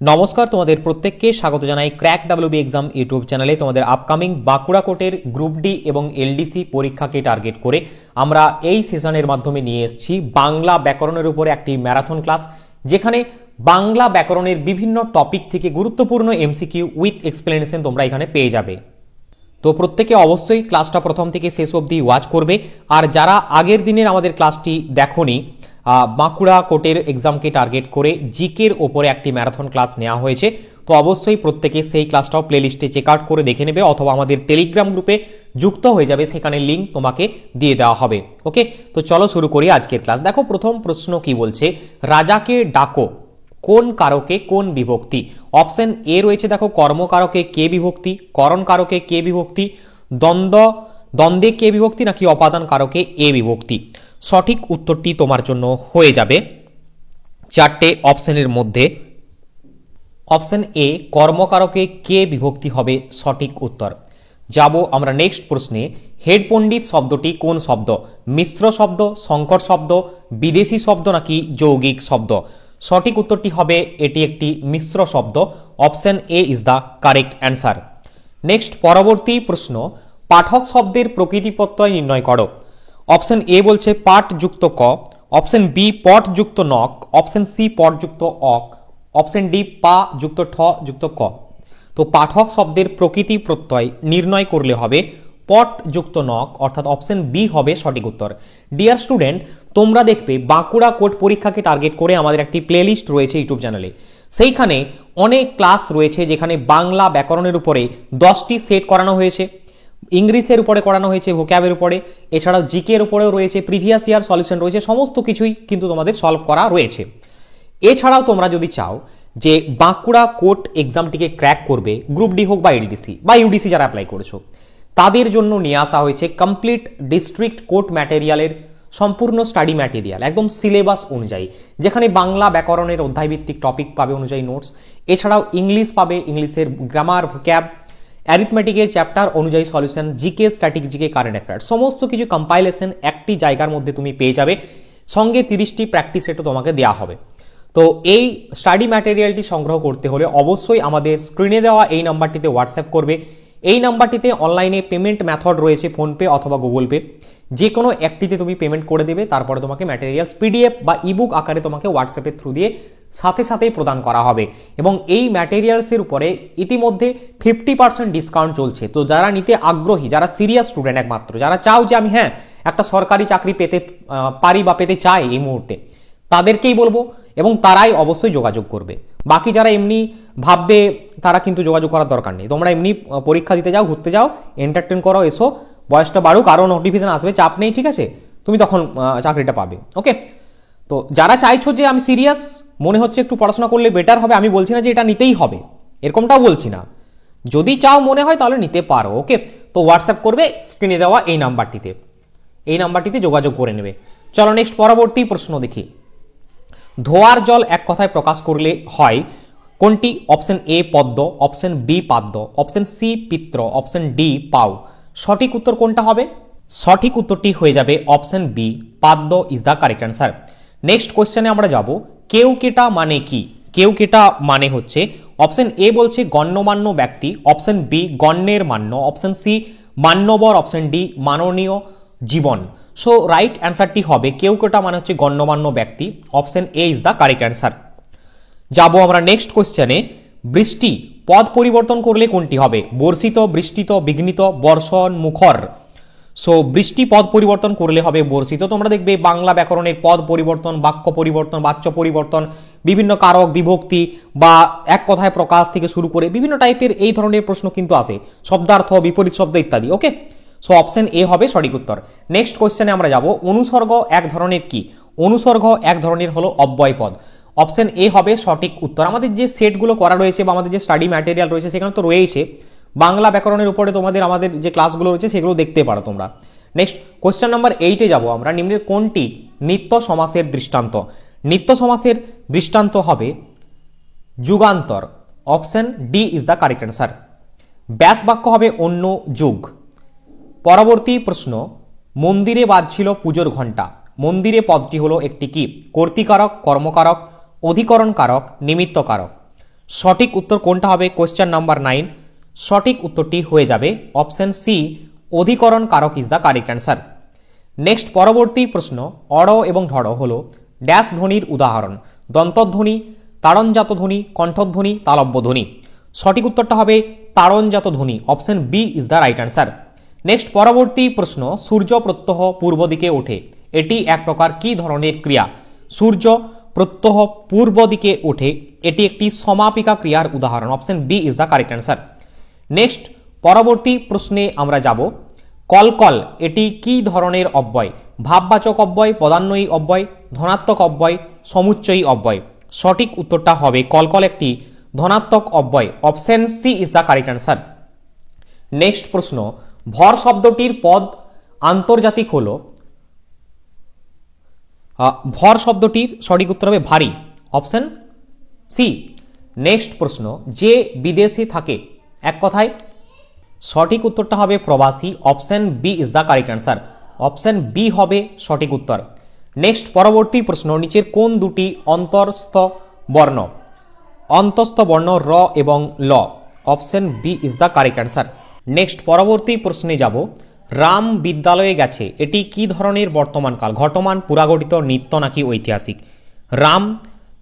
নমস্কার, তোমাদের প্রত্যেককে স্বাগত জানাই ক্র্যাক ডাব্লিউবি এক্সাম ইউটিউব চ্যানেলে। তোমাদের আপকামিং বাঁকুড়া কোটের গ্রুপ ডি এবং এলডিসি পরীক্ষাকে টার্গেট করে আমরা এই সেশনের মাধ্যমে নিয়ে এসেছি বাংলা ব্যাকরণের উপরে একটি ম্যারাথন ক্লাস, যেখানে বাংলা ব্যাকরণের বিভিন্ন টপিক থেকে গুরুত্বপূর্ণ এমসিকিউ উইথ এক্সপ্লেনেশন তোমরা এখানে পেয়ে যাবে। তো প্রত্যেকে অবশ্যই ক্লাসটা প্রথম থেকে শেষ অবধি ওয়াচ করবে। আর যারা আগের দিনের আমাদের ক্লাসটি দেখোনি, বাঁকুড়া কোটের এক্সামকে টার্গেট করে জিকের ওপরে একটি ম্যারাথন ক্লাস নেওয়া হয়েছে, তো অবশ্যই প্রত্যেকে সেই ক্লাসটাও প্লেলিস্টে চেক আউট করে দেখে নেবে, অথবা আমাদের টেলিগ্রাম গ্রুপে যুক্ত হয়ে যাবে, সেখানে লিঙ্ক তোমাকে দিয়ে দেওয়া হবে। ওকে, তো চলো শুরু করি আজকের ক্লাস। দেখো, প্রথম প্রশ্ন কি বলছে, রাজাকে ডাকো কোন কারকে কোন বিভক্তি? অপশন এ রয়েছে, দেখো, কর্মকারকে কে বিভক্তি, করণ কারকে কে বিভক্তি, দ্বন্দ্বে কে বিভক্তি, নাকি অপাদান কারকে এ বিভক্তি? সঠিক উত্তরটি তোমার জন্য হয়ে যাবে চারটে অপশনের মধ্যে অপশন এ কর্মকারকে কে বিভক্তি হবে সঠিক উত্তর। যাব আমরা নেক্সট প্রশ্নে। হেড পণ্ডিত শব্দটি কোন শব্দ? মিশ্র শব্দ, সংকর শব্দ, বিদেশি শব্দ, নাকি যৌগিক শব্দ? সঠিক উত্তরটি হবে এটি একটি মিশ্র শব্দ। Option A is the correct answer. Next পরবর্তী প্রশ্ন, পাঠক শব্দের প্রকৃতি প্রত্যয় নির্ণয় করো। অপশন এ বলছে পাঠ যুক্ত ক, অপশন বি পট যুক্ত নক, অপশন সি পট যুক্ত অক, অপশন ডি পা যুক্ত ঠ যুক্ত ক। তো পাঠক শব্দের প্রকৃতি প্রত্যয় নির্ণয় করলে হবে পট যুক্ত নক, অর্থাৎ অপশন বি হবে সঠিক উত্তর। ডিয়ার স্টুডেন্ট, তোমরা দেখবে বাঁকুড়া কোট পরীক্ষাকে টার্গেট করে আমাদের একটি প্লেলিস্ট রয়েছে ইউটিউব চ্যানেলে। সেইখানে অনেক ক্লাস রয়েছে, যেখানে বাংলা ব্যাকরণের উপরে 10টি সেট করানো হয়েছে, ইংলিশের উপরে করানো হয়েছে, ভোক্যাবের উপরে, এছাড়াও জিকের উপরেও রয়েছে, প্রিভিয়াস ইয়ার সলিউশন রয়েছে, সমস্ত কিছুই কিন্তু তোমাদের সলভ করা রয়েছে। এছাড়াও তোমরা যদি চাও যে বাঁকুড়া কোট এক্সামটিকে ক্র্যাক করবে, গ্রুপ ডি হোক বা এলডিসি বা ইউডিসি যারা অ্যাপ্লাই করেছো, তাদের জন্য নিয়ে আসা হয়েছে কমপ্লিট ডিস্ট্রিক্ট কোর্ট ম্যাটেরিয়ালের সম্পূর্ণ স্টাডি ম্যাটেরিয়াল, একদম সিলেবাস অনুযায়ী, যেখানে বাংলা ব্যাকরণের অধ্যায়ভিত্তিক টপিক পাবে অনুযায়ী নোটস, এছাড়াও ইংলিশ পাবে, ইংলিশের গ্রামার, ভোক্যাব, অ্যারিথমেটিকের চ্যাপ্টার অনুযায়ী solution, GK, static GK, current affairs, সমস্ত কিছু কম্পাইলেশন একটি জায়গার মধ্যে তুমি পেয়ে যাবে। সঙ্গে 30টি প্র্যাকটিস সেটও তোমাকে দেওয়া হবে। তো এই স্টাডি ম্যাটেরিয়ালটি সংগ্রহ করতে হলে অবশ্যই আমাদের স্ক্রিনে দেওয়া এই নাম্বারটিতে হোয়াটসঅ্যাপ করবে। এই নাম্বারটিতে অনলাইনে পেমেন্ট মেথড রয়েছে, ফোনপে অথবা গুগল পে, যে কোনো একটিতে তুমি পেমেন্ট করে দেবে। তারপরে তোমাকে ম্যাটেরিয়ালস পিডিএফ বা ইবুক আকারে তোমাকে হোয়াটসঅ্যাপের থ্রু দিয়ে সাথে সাথেই প্রদান করা হবে। এবং এই ম্যাটেরিয়ালসের উপরে ইতিমধ্যে 50% ডিসকাউন্ট চলছে। তো যারা নিতে আগ্রহী, যারা সিরিয়াস স্টুডেন্ট, একমাত্র যারা চাও যে আমি একটা সরকারি চাকরি পেতে পারি বা পেতে চাই এই মুহূর্তে, তাদেরকেই বলবো, এবং তারাই অবশ্যই যোগাযোগ করবে। বাকি যারা এমনি ভাববে, তারা কিন্তু যোগাযোগ করার দরকার নেই। তোমরা এমনি পরীক্ষা দিতে যাও, ঘুরতে যাও, এন্টারটেন করো, এসো, বয়সটা বাড়ুক, আরও নোটিফিকেশন আসবে, চাপ নেই, ঠিক আছে? তুমি তখন চাকরিটা পাবে। ওকে, তো যারা চাইছো যে আমি সিরিয়াস, মনে হচ্ছে একটু পড়াশোনা করলে বেটার হবে, আমি বলছি না যে এটা নিতেই হবে, এরকমটাও বলছি না, যদি চাও মনে হয় তাহলে নিতে পারো। ওকে, তো হোয়াটসঅ্যাপ করবে স্ক্রিনে দেওয়া এই নাম্বারটিতে যোগাযোগ করে নেবে। চলো নেক্সট পরবর্তী প্রশ্ন দেখি। ধোয়ার জল এক কথায় প্রকাশ করলে হয় কোনটি? অপশন এ পদ্ম, অপশন বি পাদ্য, অপশন সি পিত্র, অপশন ডি পাও। সঠিক উত্তর কোনটা হবে? সঠিক উত্তরটি হয়ে যাবে অপশন বি, পাদ্য is the correct answer. Next কোশ্চেনে আমরা যাব, কেউকেটা মানে কি? কেউকেটা মানে হচ্ছে, অপশন এ বলছে গণ্যমান্য ব্যক্তি, অপশন বি গণ্যের মান্য, অপশন সি মান্যবর, অপশন ডি মাননীয় জীবন। সো রাইট অ্যান্সারটি হবে কেউকেটা মানে হচ্ছে গণ্যমান্য ব্যক্তি, option A is the correct answer. যাবো আমরা নেক্সট কোশ্চেনে। বৃষ্টি পদ পরিবর্তন করলে কোনটি হবে? বর্ষিত, বৃষ্টিত, বিঘ্নিত, বর্ষণ, মুখর। সো বৃষ্টি পদ পরিবর্তন করলে হবে বর্ষিত। তোমরা দেখবে বাংলা ব্যাকরণের পদ পরিবর্তন, বাক্য পরিবর্তন, বাচ্য পরিবর্তন, বিভিন্ন কারক, বিভক্তি বা এক কথায় প্রকাশ থেকে শুরু করে বিভিন্ন টাইপের এই ধরনের প্রশ্ন কিন্তু আসে, শব্দার্থ, বিপরীত শব্দ ইত্যাদি। ওকে, সো অপশন এ হবে সঠিক উত্তর। নেক্সট কোশ্চেনে আমরা যাব, অনুসর্গ এক ধরনের কি? অনুসর্গ এক ধরনের হলো অব্যয় পদ। অপশন এ হবে সঠিক উত্তর। আমাদের যে সেটগুলো করা রয়েছে বা আমাদের যে স্টাডি ম্যাটেরিয়াল রয়েছে, সেখানে তো রয়েছে বাংলা ব্যাকরণের উপরে আমাদের যে ক্লাসগুলো রয়েছে সেগুলো দেখতে পারো তোমরা। নেক্সট কোশ্চেন নাম্বার 8-এ যাবো আমরা। নিম্নের কোনটি নিত্য সমাসের দৃষ্টান্ত? নিত্য সমাসের দৃষ্টান্ত হবে যুগান্তর, option D is the correct answer. ব্যাস বাক্য হবে অন্য যুগ। পরবর্তী প্রশ্ন, মন্দিরে বাজছিল পুজোর ঘণ্টা। মন্দিরে পদটি হলো একটি কি? কর্তৃকারক, কর্মকারক, অধিকরণ কারক, নিমিত্ত কারক। সঠিক উত্তর কোনটা হবে? কোয়েশ্চেন নাম্বার 9, সঠিক উত্তরটি হয়ে যাবে অপশন সি, অধিকরণ কারক is the correct answer. Next পরবর্তী প্রশ্ন, অড় এবং ঢড় হলো ড্যাশ ধ্বনির উদাহরণ? দন্তধ্বনি, তাড়নজাত ধ্বনি, কণ্ঠধ্বনি, তালব্য ধ্বনি। সঠিক উত্তরটা হবে তাড়নজাত ধ্বনি, option B is the right answer. Next পরবর্তী প্রশ্ন, সূর্য প্রত্যহ পূর্ব দিকে ওঠে, এটি এক প্রকার কি ধরনের ক্রিয়া? সূর্য প্রত্যহ পূর্ব দিকে ওঠে, এটি একটি সমাপিকা ক্রিয়ার উদাহরণ, option B is the correct answer. Next পরবর্তী প্রশ্নে আমরা যাব, কলকল এটি কি ধরনের অব্যয়? ভাববাচক অব্যয়, পদান্বয়ী অব্যয়, ধনাত্মক অব্যয়, সমুচ্চয়ী অব্যয়। সঠিক উত্তরটা হবে কলকল একটি ধনাত্মক অব্যয়, option C is the correct answer. Next প্রশ্ন, ভর শব্দটির পদ আন্তর্জাতিক হলো, ভর শব্দটির সঠিক উত্তর হবে ভারী, অপশন সি। নেক্সট প্রশ্ন, যে বিদেশে থাকে, এক কথায় সঠিক উত্তরটা হবে প্রবাসী, option B is the correct answer, option B হবে সঠিক উত্তর। নেক্সট পরবর্তী প্রশ্ন, নিচের কোন দুটি অন্তঃস্থ বর্ণ? অন্তঃস্থ বর্ণ র এবং ল, option B is the correct answer. Next পরবর্তী প্রশ্নে যাব, রাম বিদ্যালয়ে গেছে, এটি কি ধরনের বর্তমান কাল? ঘটমান, পুরাগঠিত, নিত্য নাকি ঐতিহাসিক? রাম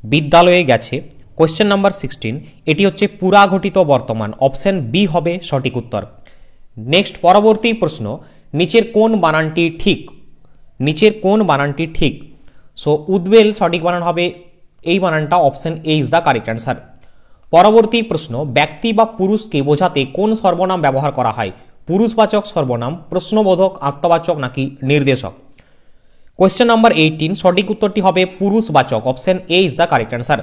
বিদ্যালয়ে গেছে, কোয়েশ্চেন নাম্বার 16, এটি হচ্ছে পুরাগঠিত বর্তমান, অপশন বি হবে সঠিক উত্তর। নেক্সট পরবর্তী প্রশ্ন, নিচের কোন বানানটি ঠিক? নিচের কোন বানানটি ঠিক? সো উদ্বেল সঠিক বানান হবে এই বানানটা, option A is the correct answer. পরবর্তী প্রশ্ন, ব্যক্তি বা পুরুষকে বোঝাতে কোন সর্বনাম ব্যবহার করা হয়? পুরুষবাচক সর্বনাম, প্রশ্নবোধক, আত্মবাচক নাকি নির্দেশক? কোয়েশ্চেন নাম্বার 18, সঠিক উত্তরটি হবে পুরুষবাচক, option A is the correct answer.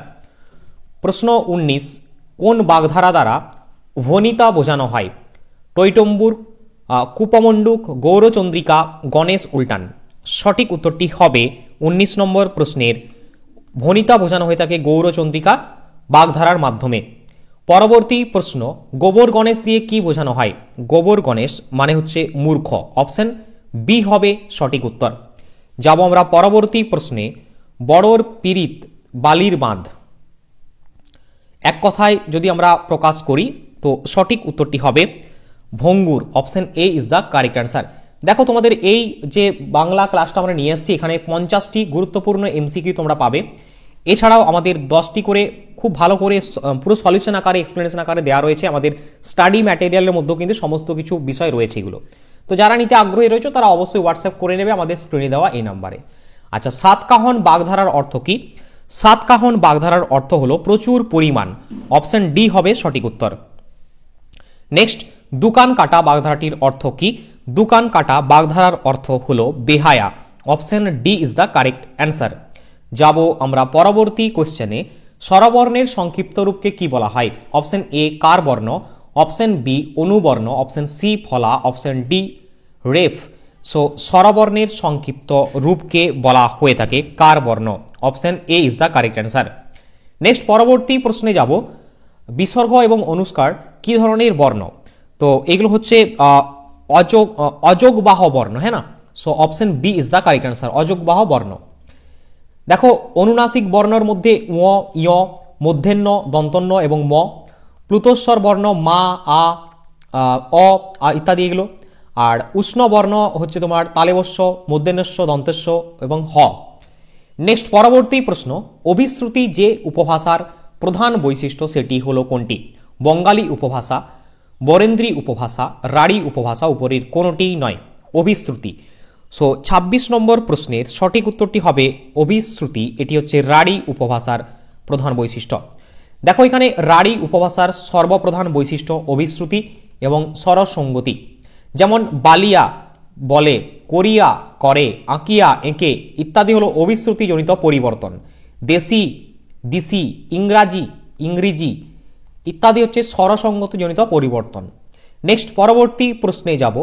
প্রশ্ন 19, কোন বাগধারা দ্বারা ভনিতা বোঝানো হয়? টৈটম্বুর, কুপমণ্ডুক, গৌরচন্দ্রিকা, গণেশ উল্টান। সঠিক উত্তরটি হবে 19 নম্বর প্রশ্নের ভনিতা বোঝানো হয়ে থাকে গৌরচন্দ্রিকা বাগধারার মাধ্যমে। পরবর্তী প্রশ্ন, গোবর গণেশ দিয়ে কি বোঝানো হয়? গোবর গণেশ মানে হচ্ছে মূর্খ, অপশন বি হবে সঠিক উত্তর। যাব আমরা পরবর্তী প্রশ্নে, বড়র পীড়িত বালির বাঁধ, এক কথায় যদি আমরা প্রকাশ করি তো সঠিক উত্তরটি হবে ভঙ্গুর, option A is the correct answer. দেখো তোমাদের এই যে বাংলা ক্লাসটা আমরা নিয়ে এসেছি, এখানে 50টি গুরুত্বপূর্ণ এমসিকিউ তোমরা পাবে। এছাড়াও আমাদের 10টি করে খুব ভালো করে পুরো সলিউশন আকারে, এক্সপ্লেনেশন আকারে দেওয়া রয়েছে। আমাদের স্টাডি ম্যাটেরিয়ালের মধ্যেও কিন্তু সমস্ত কিছু বিষয় রয়েছে এগুলো। তো যারা নিতে আগ্রহী রয়েছে তারা অবশ্যই হোয়াটসঅ্যাপ করে নেবে আমাদের স্ক্রিনে দেওয়া এই নাম্বারে। আচ্ছা, সাতকাহন বাগধারার অর্থ কি? সাতকাহন বাগধারার অর্থ হলো প্রচুর পরিমাণ, অপশন ডি হবে সঠিক উত্তর। নেক্সট, দুকান কাটা বাগধারাটির অর্থ কি? দুকান কাটা বাগধারার অর্থ হলো বেহায়া, option D is the correct answer. যাব আমরা পরবর্তী কোশ্চেনে, স্বরবর্ণের সংক্ষিপ্ত রূপকে কি বলা হয়? অপশন এ কার বর্ণ, অপশন বি অনুবর্ণ, অপশন সি ফলা, অপশন ডি রেফ। সো স্বরবর্ণের সংক্ষিপ্ত রূপকে বলা হয়ে থাকে কার বর্ণ, option A is the correct answer. Next পরবর্তী প্রশ্নে যাব, বিসর্গ এবং অনুস্কার কি ধরনের বর্ণ? তো এগুলো হচ্ছে অযোগবাহ বর্ণ, হ্যাঁ না? So option B is the correct answer, অযোগবাহ বর্ণ। দেখো, অনুনাসিক বর্ণের মধ্যে ও, ইয়, মধ্যাহ্ন, দন্তন্য এবং ম। প্লুতস্বর বর্ণ মা, আ, অ ইত্যাদি এগুলো। আর উষ্ণ বর্ণ হচ্ছে তোমার তালেবস্য, মধ্যাহ্নস্য, দন্তেস্য এবং হ। নেক্সট পরবর্তী প্রশ্ন, অভিশ্রুতি যে উপভাষার প্রধান বৈশিষ্ট্য সেটি হলো কোনটি? বঙ্গালী উপভাষা, বরেন্দ্রী উপভাষা, রাঢ়ী উপভাষা, উপরের কোনোটিই নয়, অভিশ্রুতি। সো 26 নম্বর প্রশ্নের সঠিক উত্তরটি হবে অভিশ্রুতি, এটি হচ্ছে রাঢ়ী উপভাষার প্রধান বৈশিষ্ট্য। দেখো, এখানে রাঢ়ী উপভাষার সর্বপ্রধান বৈশিষ্ট্য অভিশ্রুতি এবং স্বরসঙ্গতি। যেমন বালিয়া বলে, করিয়া করে, আঁকিয়া এঁকে ইত্যাদি হলো অভিশ্রুতিজনিত পরিবর্তন। দেশি, দিশি, ইংরাজি, ইংরেজি ইত্যাদি হচ্ছে স্বরসঙ্গতিজনিত পরিবর্তন। নেক্সট পরবর্তী প্রশ্নে যাব,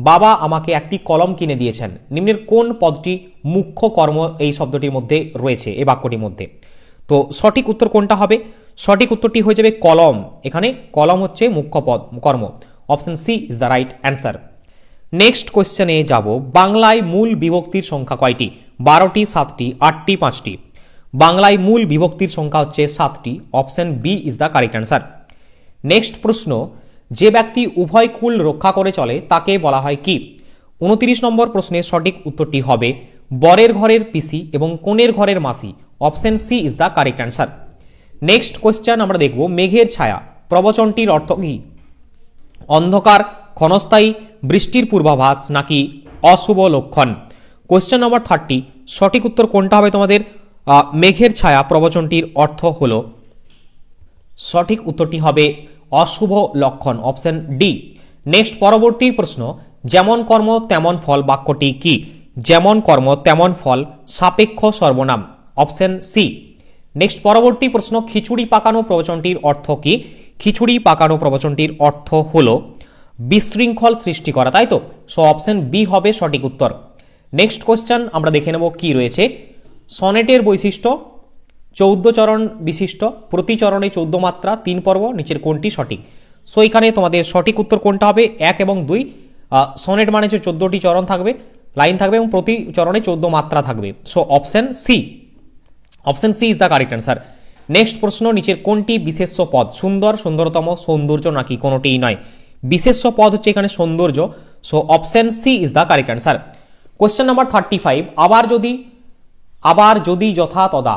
বাবা আমাকে একটি কলম কিনে দিয়েছেন, নিম্নের কোন পদটি মুখ্য কর্ম এই শব্দটির মধ্যে রয়েছে, এই বাক্যটির মধ্যে? তো সঠিক উত্তর কোনটা হবে? সঠিক উত্তরটি হয়ে যাবে কলম। এখানে কলম হচ্ছে মুখ্য পদ কর্ম, option C is the right answer. Next কোয়েশ্চেনে যাব, বাংলায় মূল বিভক্তির সংখ্যা কয়টি? 12টি, 7টি, 8টি, 5টি। বাংলায় মূল বিভক্তির সংখ্যা হচ্ছে 7টি। Option B is the correct answer. Next প্রশ্ন, যে ব্যক্তি উভয় কুল রক্ষা করে চলে তাকে বলা হয় কি? 29 নম্বর প্রশ্নের সঠিক উত্তরটি হবে বরের ঘরের পিসি এবং কনের ঘরের মাসি। Option C is the correct answer. Next question আমরা দেখব, মেঘের ছায়া প্রবচনটির অর্থ কি? অন্ধকার, ক্ষণস্থায়ী, বৃষ্টির পূর্বাভাস নাকি অশুভ লক্ষণ? কোয়েশ্চেন নম্বর 30, সঠিক উত্তর কোনটা হবে তোমাদের? মেঘের ছায়া প্রবচনটির অর্থ হলো, সঠিক উত্তরটি হবে অশুভ লক্ষণ। Option D. নেক্সট পরবর্তী প্রশ্ন, যেমন কর্ম তেমন ফল বাক্যটি কি? যেমন কর্ম তেমন ফল সাপেক্ষ সর্বনাম। Option C. নেক্সট পরবর্তী প্রশ্ন, খিচুড়ি পাকানো প্রবচনটির অর্থ কি? খিচুড়ি পাকানো প্রবচনটির অর্থ হলো বিশৃঙ্খল সৃষ্টি করা, তাই তো? সো অপশন বি হবে সঠিক উত্তর। নেক্সট কোয়েশ্চেন আমরা দেখে নেব কি রয়েছে। সনেটের বৈশিষ্ট্য 14 চরণ বিশিষ্ট, প্রতি চরণে 14 মাত্রা, 3 পর্ব, নিচের কোনটি সঠিক? সো এখানে তোমাদের সঠিক উত্তর কোনটা হবে? 1 এবং 2। সনেট মানে হচ্ছে 14টি চরণ থাকবে, লাইন থাকবে এবং প্রতি চরণে 14 মাত্রা থাকবে। So option C. Option C is the correct answer. Next প্রশ্ন, নিচের কোনটি বিশেষ্য পদ? সুন্দর, সুন্দরতম, সৌন্দর্য নাকি কোনোটিই নয়? বিশেষ্য পদ হচ্ছে এখানে সৌন্দর্য। So option C is the correct answer. Question number 35, আবার যদি যথা তদা,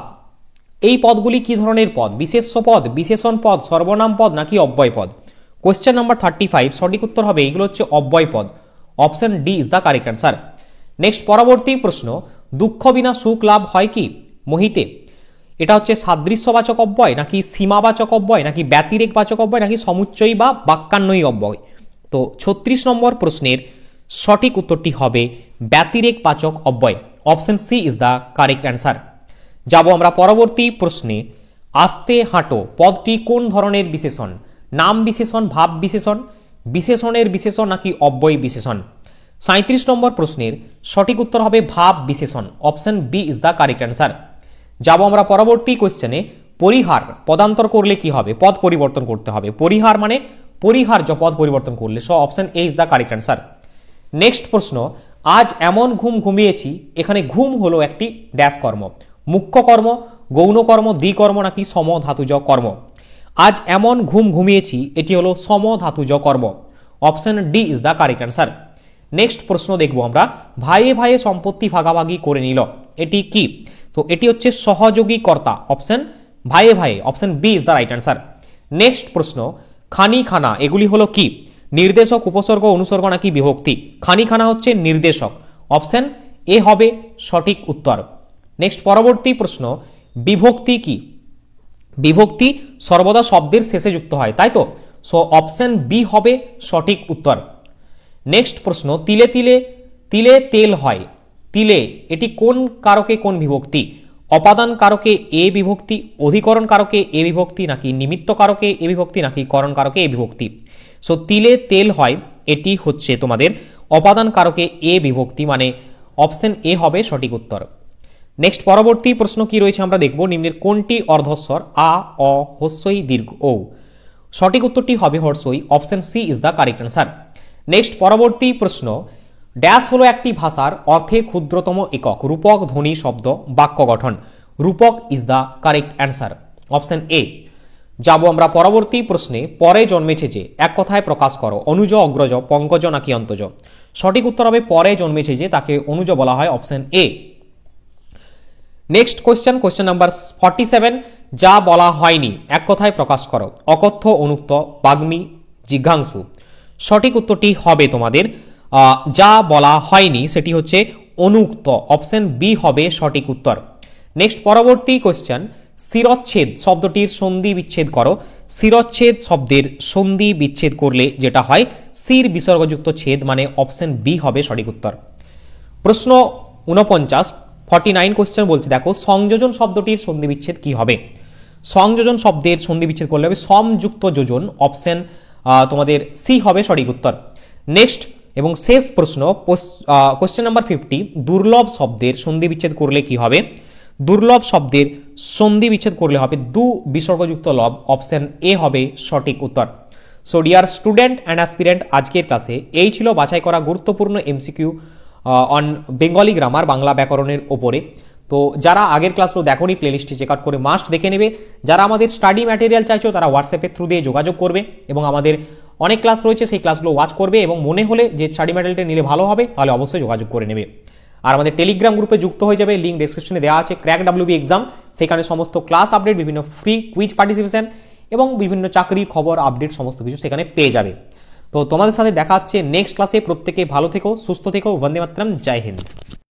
এই পদগুলি কি ধরনের পদ? বিশেষ্য পদ, বিশেষণ পদ, সর্বনাম পদ নাকি অব্যয় পদ? কোয়েশ্চেন নাম্বার 35, সঠিক উত্তর হবে এগুলো হচ্ছে অব্যয় পদ। Option D is the correct answer. Next পরবর্তী প্রশ্ন, দুঃখ বিনা সুখ লাভ হয় কি? মোহিতে, এটা হচ্ছে সাদৃশ্যবাচক অব্যয় নাকি সীমাবাচক অব্যয় নাকি ব্যতিরেকবাচক অব্যয় নাকি সমুচ্চয়ী বা বাক্যান্বয়ী অব্যয়? তো 36 নম্বর প্রশ্নের সঠিক উত্তরটি হবে ব্যতিরেকবাচক অব্যয়। Option C is the correct answer. যাব আমরা পরবর্তী প্রশ্নে। আস্তে হাঁটো পদটি কোন ধরনের বিশেষণ? নাম বিশেষণ, ভাব বিশেষণ, বিশেষণের বিশেষণ নাকি অব্যয় বিশেষণ? 37 নম্বর প্রশ্নের সঠিক উত্তর হবে ভাব বিশেষণ। Option B is the correct answer. যাব আমরা পরবর্তী কোশ্চেনে। পরিহার পদান্তর করলে কি হবে? পদ পরিবর্তন করতে হবে। পরিহার মানে পরিহার্য, পদ পরিবর্তন করলে। So option A is the correct answer. Next প্রশ্ন, আজ এমন ঘুম ঘুমিয়েছি, এখানে ঘুম হলো একটি ড্যাশ কর্ম, মুখ্য কর্ম, গৌণ কর্ম, দ্বিকর্ম নাকি সমধাতুজ কর্ম? আজ এমন ঘুম ঘুমিয়েছি, এটি হলো সমধাতুজ কর্ম। Option D is the correct answer. Next প্রশ্ন দেখব আমরা, ভাইয়ে ভাইয়ে সম্পত্তি ভাগাভাগি করে নিল, এটি কি? তো এটি হচ্ছে সহযোগী কর্তা। অপশন ভাইয়ে ভাইয়ে, option B is the right answer. Next প্রশ্ন, খানি খানা এগুলি হলো কি? নির্দেশক, উপসর্গ, অনুসর্গ নাকি বিভক্তি? খানি খানা হচ্ছে নির্দেশক। অপশন এ হবে সঠিক উত্তর। নেক্সট পরবর্তী প্রশ্ন, বিভক্তি কি? বিভক্তি সর্বদা শব্দের শেষে যুক্ত হয়, তাই তো? সো অপশন বি হবে সঠিক উত্তর। নেক্সট প্রশ্ন, তিলে তিলে তিলে তেল হয়, তিলে এটি কোন কারকে কোন বিভক্তি? অপাদান কারকে এ বিভক্তি, অধিকরণ কারকে এ বিভক্তি নাকি নিমিত্ত কারকে এ বিভক্তি নাকি করণ কারকে এ বিভক্তি? সো তিলে তেল হয় এটি হচ্ছে তোমাদের অপাদান কারকে এ বিভক্তি, মানে অপশন এ হবে সঠিক উত্তর। নেক্সট পরবর্তী প্রশ্ন কি রয়েছে আমরা দেখব, নিম্নের কোনটি অর্ধস্বর? আ, অ, হ্রস্বই, দীর্ঘ, ও? সঠিক উত্তরটি হবে হ্রস্বই। Option C is the correct answer. Next পরবর্তী প্রশ্ন, ড্যাশ হলো একটি ভাষার অর্থে ক্ষুদ্রতম একক, রূপক, ধ্বনি, শব্দ, বাক্য গঠন? রূপক is the correct answer. Option A. যাব আমরা পরবর্তী প্রশ্নে, পরে জন্মেছে যে, এক কথায় প্রকাশ করো, অনুজ, অগ্রজ, পঙ্কজ নাকি অন্তজ? সঠিক উত্তর হবে পরে জন্মেছে যে, তাকে অনুজ বলা হয়। Option A. Next question, question number 47, যা বলা হয়নি এক কথায় প্রকাশ করো, অকথ্য, অনুক্ত, বাগ্মী, জিঘাংসু? সঠিক উত্তরটি হবে তোমাদের যা বলা হয়নি সেটি হচ্ছে অনুক্ত। অপশন বি হবে সঠিক উত্তর। নেক্সট পরবর্তী কোয়েশ্চেন, শিরচ্ছেদ শব্দটির সন্ধি বিচ্ছেদ করো। শিরচ্ছেদ শব্দের সন্ধি বিচ্ছেদ করলে যেটা হয় শির বিসর্গযুক্ত ছেদ, মানে অপশন বি হবে সঠিক উত্তর। প্রশ্ন 49 কোয়েশ্চেন বলছে, দেখো সংযোজন শব্দটির সন্ধি বিচ্ছেদ কি হবে? সংযোজন শব্দের সন্ধি বিচ্ছেদ করলে হবে সমযুক্ত যোজন। অপশন তোমাদের সি হবে সঠিক উত্তর। নেক্সট এবং শেষ প্রশ্ন, কোয়েশ্চেন নাম্বার 50, দুর্লভ শব্দের সন্ধি বিচ্ছেদ করলে কি হবে? দুর্লভ শব্দের সন্ধি বিচ্ছেদ করলে হবে দু বিসর্গযুক্ত লব। অপশন এ হবে সঠিক উত্তর। So dear student and aspirant, আজকের ক্লাসে এই ছিল বাছাই করা গুরুত্বপূর্ণ MCQ on Bengali grammar, Bangla ব্যাকরণের ওপরে। তো যারা আগের ক্লাসগুলো দেখোনি প্লেলিস্টে চেক আউট করে মাস্ট দেখে নেবে। যারা আমাদের স্টাডি ম্যাটেরিয়াল চাইছো তারা হোয়াটসঅ্যাপের থ্রু দিয়ে যোগাযোগ করবে এবং আমাদের অনেক ক্লাস রয়েছে সেই ক্লাসগুলো ওয়াচ করবে এবং মনে হলে যে স্টাডি ম্যাটেরিয়ালটা নিলে ভালো হবে তাহলে অবশ্যই যোগাযোগ করে নেবে। আর আমাদের টেলিগ্রাম গ্রুপে যুক্ত হয়ে যাবে, লিঙ্ক ডেসক্রিপশনে দেওয়া আছে, ক্র্যাক ডাব্লিউবি এক্সাম। সেখানে সমস্ত ক্লাস আপডেট, বিভিন্ন ফ্রি কুইজ পার্টিসিপেশন এবং বিভিন্ন চাকরির খবর আপডেট সমস্ত কিছু সেখানে পেয়ে যাবে। তো তোমাদের সাথে দেখা হচ্ছে নেক্সট ক্লাসে। প্রত্যেকে ভালো থেকো, সুস্থ থেকো। বন্দে মাতরম, জয় হিন্দ।